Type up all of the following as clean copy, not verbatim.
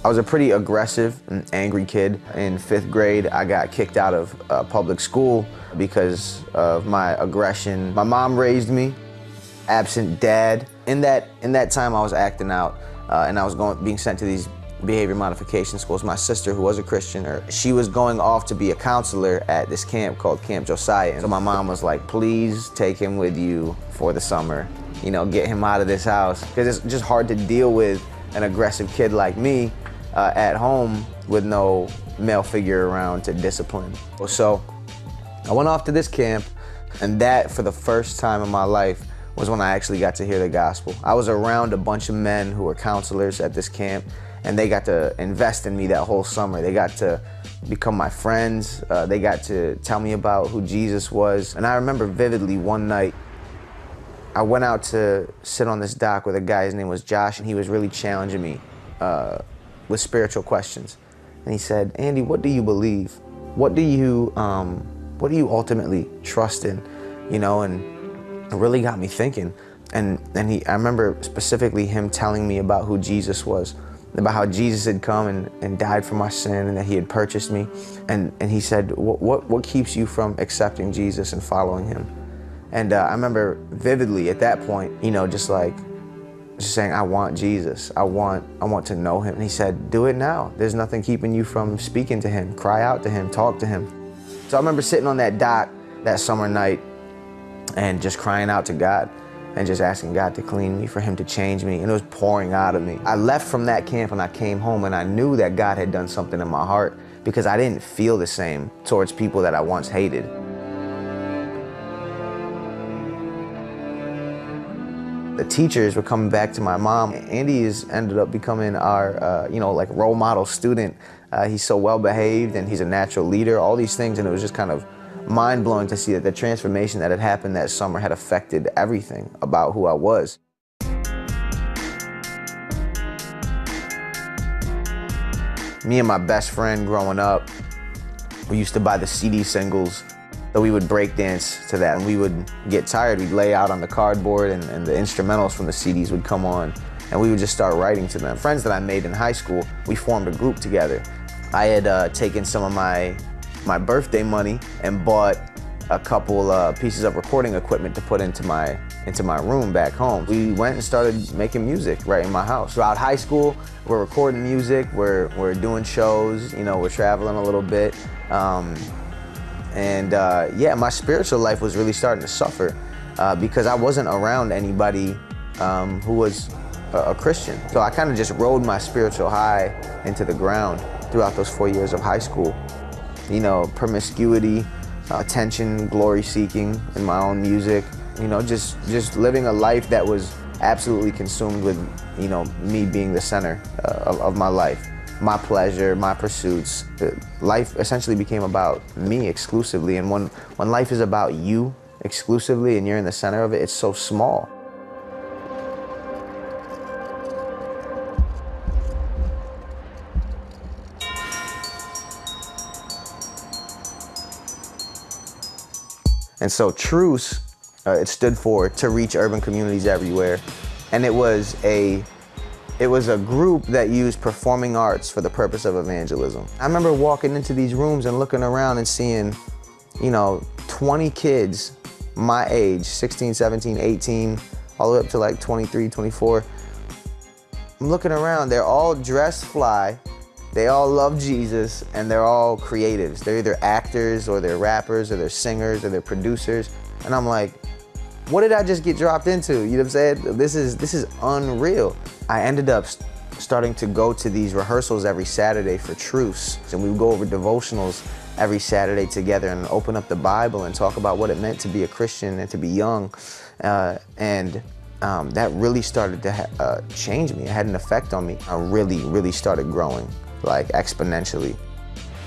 I was a pretty aggressive and angry kid. In 5th grade, I got kicked out of public school because of my aggression. My mom raised me, absent dad. In that time, I was acting out, and I was being sent to these behavior modification schools. My sister, who was a Christian, she was going off to be a counselor at this camp called Camp Josiah. And so my mom was like, please take him with you for the summer. You know, get him out of this house. Because it's just hard to deal with an aggressive kid like me at home with no male figure around to discipline. So I went off to this camp, and that, for the first time in my life, was when I actually got to hear the gospel. I was around a bunch of men who were counselors at this camp, and they got to invest in me that whole summer. They got to become my friends. They got to tell me about who Jesus was. And I remember vividly one night, I went out to sit on this dock with a guy, his name was Josh, and he was really challenging me with spiritual questions. And he said, Andy, what do you believe? What do you ultimately trust in? You know, and it really got me thinking. And I remember specifically him telling me about who Jesus was, about how Jesus had come and died for my sin, and that he had purchased me. And he said, what keeps you from accepting Jesus and following him? And I remember vividly at that point, you know, just saying, I want Jesus. I want to know him. And he said, do it now. There's nothing keeping you from speaking to him. Cry out to him, talk to him. So I remember sitting on that dock that summer night and just crying out to God and just asking God to clean me, for him to change me. And it was pouring out of me. I left from that camp and I came home, and I knew that God had done something in my heart, because I didn't feel the same towards people that I once hated. The teachers were coming back to my mom. Andy has ended up becoming our, like role model student. He's so well behaved, and he's a natural leader, all these things. And it was just kind of mind-blowing to see that the transformation that had happened that summer had affected everything about who I was. Me and my best friend growing up, we used to buy the CD singles. So we would break dance to that, and we would get tired. We'd lay out on the cardboard, and the instrumentals from the CDs would come on, and we would just start writing to them. Friends that I made in high school, we formed a group together. I had taken some of my birthday money and bought a couple pieces of recording equipment to put into my room back home. We went and started making music right in my house. Throughout high school, we're recording music, we're doing shows, you know, we're traveling a little bit. Yeah, my spiritual life was really starting to suffer because I wasn't around anybody who was a Christian. So I kind of just rode my spiritual high into the ground throughout those 4 years of high school. You know, promiscuity, attention, glory seeking in my own music. You know, just living a life that was absolutely consumed with, you know, me being the center of my life. My pleasure, my pursuits. Life essentially became about me exclusively, and when life is about you exclusively and you're in the center of it, it's so small. And so Truce, it stood for To Reach Urban Communities Everywhere, and it was a group that used performing arts for the purpose of evangelism. I remember walking into these rooms and looking around and seeing, you know, 20 kids my age, 16, 17, 18, all the way up to like 23, 24. I'm looking around, they're all dressed fly, they all love Jesus, and they're all creatives. They're either actors, or they're rappers, or they're singers, or they're producers. And I'm like, what did I just get dropped into? You know what I'm saying? This is unreal. I ended up starting to go to these rehearsals every Saturday for Truce. And we would go over devotionals every Saturday together and open up the Bible and talk about what it meant to be a Christian and to be young. That really started to change me. It had an effect on me. I really started growing, like exponentially,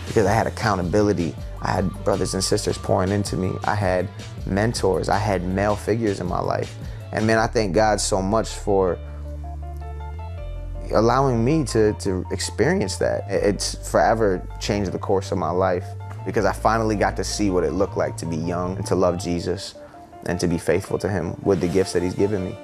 because I had accountability. I had brothers and sisters pouring into me. I had mentors. I had male figures in my life. And man, I thank God so much for allowing me to experience that. It's forever changed the course of my life because I finally got to see what it looked like to be young and to love Jesus and to be faithful to him with the gifts that he's given me.